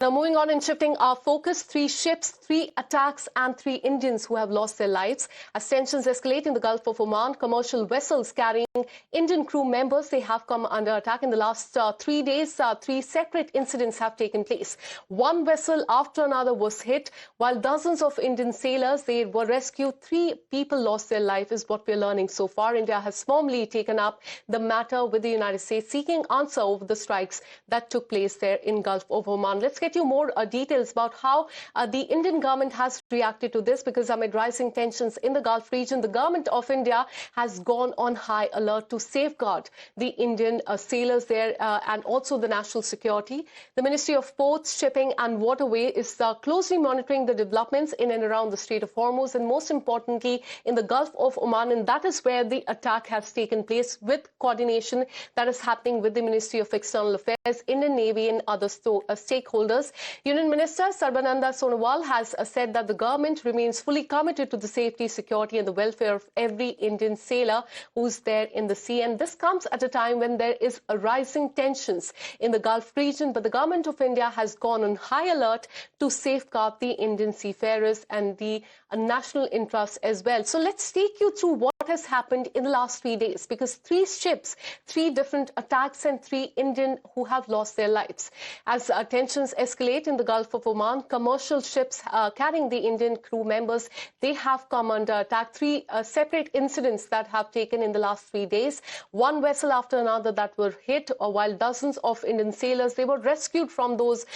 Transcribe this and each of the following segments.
Now, moving on and shifting our focus, 3 ships, 3 attacks and 3 Indians who have lost their lives. As tensions escalate in the Gulf of Oman, commercial vessels carrying Indian crew members, they have come under attack. In the last 3 days, 3 separate incidents have taken place. One vessel after another was hit, while dozens of Indian sailors, they were rescued. 3 people lost their life is what we're learning so far. India has formally taken up the matter with the United States, seeking answer over the strikes that took place there in Gulf of Oman. Let's get you more details about how the Indian government has reacted to this, because amid rising tensions in the Gulf region, the government of India has gone on high alert to safeguard the Indian sailors there and also the national security. The Ministry of Ports, Shipping and Waterway is closely monitoring the developments in and around the Strait of Hormuz, and most importantly in the Gulf of Oman, and that is where the attack has taken place, with coordination that is happening with the Ministry of External Affairs, Indian Navy and other stakeholders. Union Minister Sarbananda Sonowal has said that the government remains fully committed to the safety, security and the welfare of every Indian sailor who's there in the sea. And this comes at a time when there is a rising tensions in the Gulf region, but the government of India has gone on high alert to safeguard the Indian seafarers and the national interests as well. So let's take you through what has happened in the last 3 days, because 3 ships, 3 different attacks and 3 Indian who have lost their lives. As tensions escalate in the Gulf of Oman, commercial ships carrying the Indian crew members, they have come under attack. 3 separate incidents that have taken in the last 3 days. One vessel after another that were hit, while dozens of Indian sailors, they were rescued from those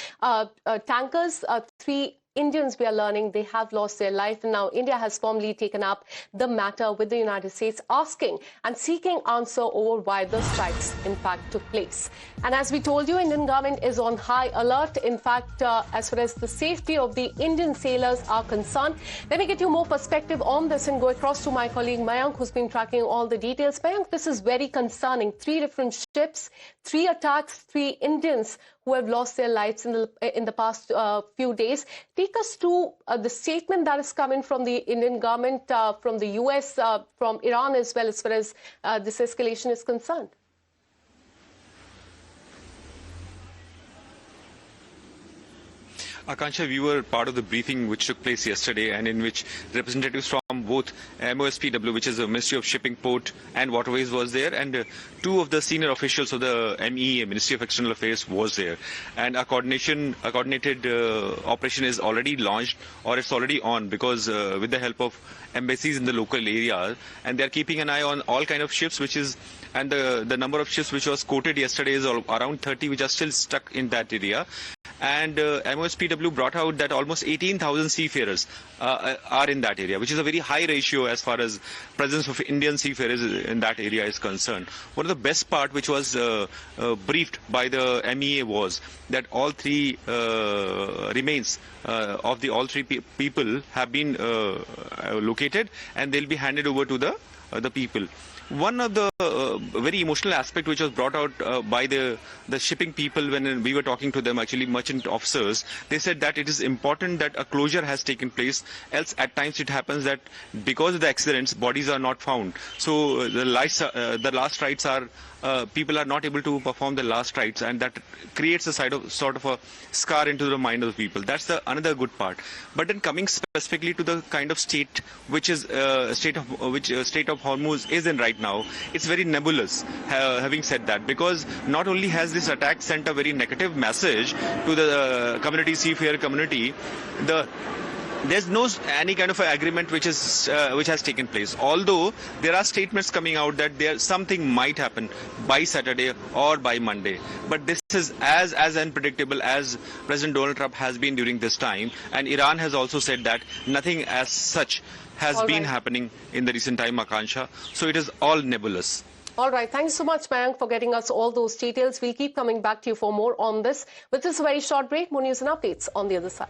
tankers. 3 Indians, we are learning, they have lost their life, and now India has formally taken up the matter with the United States, asking and seeking answer over why the strikes in fact took place. And as we told you, Indian government is on high alert. In fact, as far as the safety of the Indian sailors are concerned, let me get you more perspective on this and go across to my colleague Mayank, who's been tracking all the details. Mayank, this is very concerning. 3 different ships, 3 attacks, 3 Indians who have lost their lives in the past few days. Take us to the statement that is coming from the Indian government, from the US, from Iran as well, as far as this escalation is concerned. Akansha, we were part of the briefing which took place yesterday, and in which representatives from both MOSPW, which is the Ministry of Shipping, Port and Waterways, was there, and 2 of the senior officials of the MEA, Ministry of External Affairs, was there. And a coordinated operation is already launched, or it's already on, because with the help of embassies in the local area, and they're keeping an eye on all kind of ships, which is, and the number of ships which was quoted yesterday is around 30, which are still stuck in that area. And MOSPW brought out that almost 18,000 seafarers are in that area, which is a very high ratio as far as presence of Indian seafarers in that area is concerned. One of the best part which was briefed by the MEA was that all 3 remains of the all 3 people have been located, and they'll be handed over to the people. One of the very emotional aspect which was brought out by the shipping people when we were talking to them, actually merchant officers, they said that it is important that a closure has taken place, else at times it happens that because of the accidents, bodies are not found. So the last rites are, people are not able to perform the last rites, and that creates a sort of a scar into the mind of the people. That's another good part. But then coming specifically to the kind of state which is Strait of Hormuz is in right now, it's very nebulous. Having said that, because not only has this attack sent a very negative message to the community, seafarer community, there's no any kind of agreement which has taken place. Although there are statements coming out that something might happen by Saturday or by Monday. But this is as unpredictable as President Donald Trump has been during this time. And Iran has also said that nothing as such has been happening in the recent time, Akansha. So it is all nebulous. All right. Thanks so much, Mayank, for getting us all those details. We'll keep coming back to you for more on this. With this very short break, more news and updates on the other side.